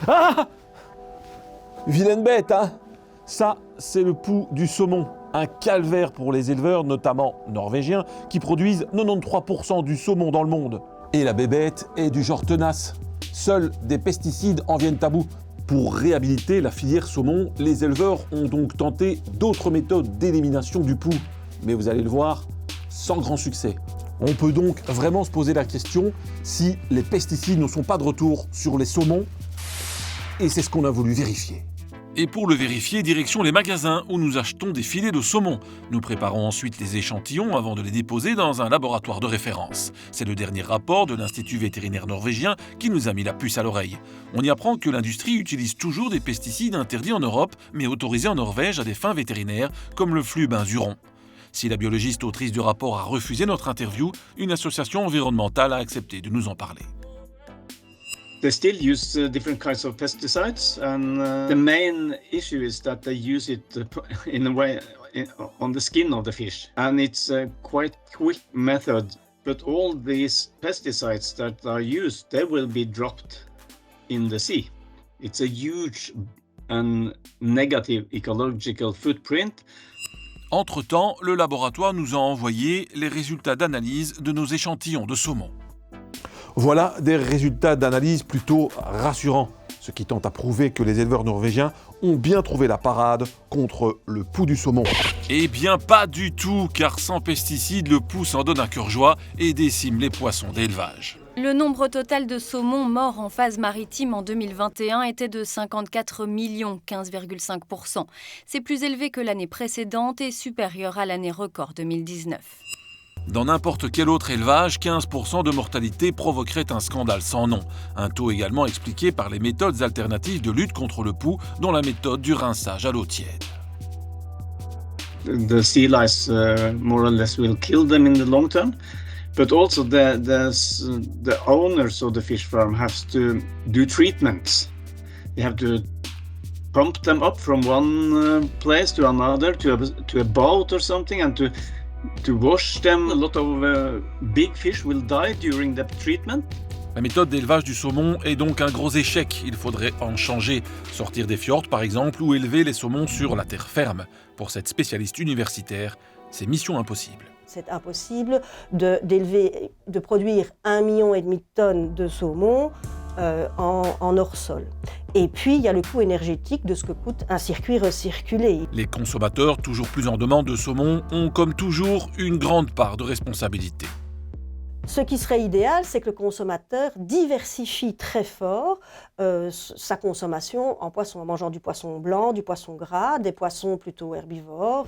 Ah! Vilaine bête, hein? Ça, c'est le pouls du saumon. Un calvaire pour les éleveurs, notamment norvégiens, qui produisent 93% du saumon dans le monde. Et la bébête est du genre tenace. Seuls des pesticides en viennent à bout. Pour réhabiliter la filière saumon, les éleveurs ont donc tenté d'autres méthodes d'élimination du pouls. Mais vous allez le voir, sans grand succès. On peut donc vraiment se poser la question si les pesticides ne sont pas de retour sur les saumons. Et c'est ce qu'on a voulu vérifier. Et pour le vérifier, direction les magasins où nous achetons des filets de saumon. Nous préparons ensuite les échantillons avant de les déposer dans un laboratoire de référence. C'est le dernier rapport de l'Institut vétérinaire norvégien qui nous a mis la puce à l'oreille. On y apprend que l'industrie utilise toujours des pesticides interdits en Europe, mais autorisés en Norvège à des fins vétérinaires, comme le flubenzuron. Si la biologiste autrice du rapport a refusé notre interview, une association environnementale a accepté de nous en parler. They still use different kinds of pesticides, and the main issue is that they use it in a way on the skin of the fish, and it's a quite quick method. But all these pesticides that are used, they will be dropped in the sea. It's a huge and negative ecological footprint. Entre-temps, le laboratoire nous a envoyé les résultats d'analyse de nos échantillons de saumon. Voilà des résultats d'analyse plutôt rassurants, ce qui tente à prouver que les éleveurs norvégiens ont bien trouvé la parade contre le pouls du saumon. Eh bien pas du tout, car sans pesticides, le pouls s'en donne un cœur joie et décime les poissons d'élevage. Le nombre total de saumons morts en phase maritime en 2021 était de 54 millions, 15,5%. C'est plus élevé que l'année précédente et supérieur à l'année record 2019. Dans n'importe quel autre élevage, 15% de mortalité provoquerait un scandale sans nom. Un taux également expliqué par les méthodes alternatives de lutte contre le pouls, dont la méthode du rinçage à l'eau tiède. The sea lice more or less will kill them in the long term, but also the owners of the fish farm have to do treatments. They have to pump them up from one place to another, to a boat or something, and to wash them. A lot of big fish will die during the treatment. La méthode d'élevage du saumon est donc un gros échec. Il faudrait en changer, sortir des fjords par exemple, ou élever les saumons sur la terre ferme. Pour cette spécialiste universitaire, c'est mission impossible. C'est impossible de produire 1,5 million de tonnes de saumon en hors-sol. Et puis, il y a le coût énergétique de ce que coûte un circuit recirculé. Les consommateurs, toujours plus en demande de saumon, ont comme toujours une grande part de responsabilité. Ce qui serait idéal, c'est que le consommateur diversifie très fort sa consommation en poisson, en mangeant du poisson blanc, du poisson gras, des poissons plutôt herbivores,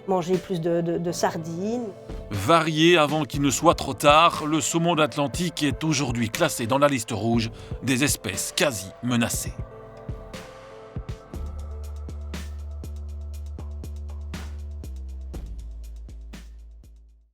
manger plus de sardines. Varié avant qu'il ne soit trop tard, le saumon d'Atlantique est aujourd'hui classé dans la liste rouge des espèces quasi menacées.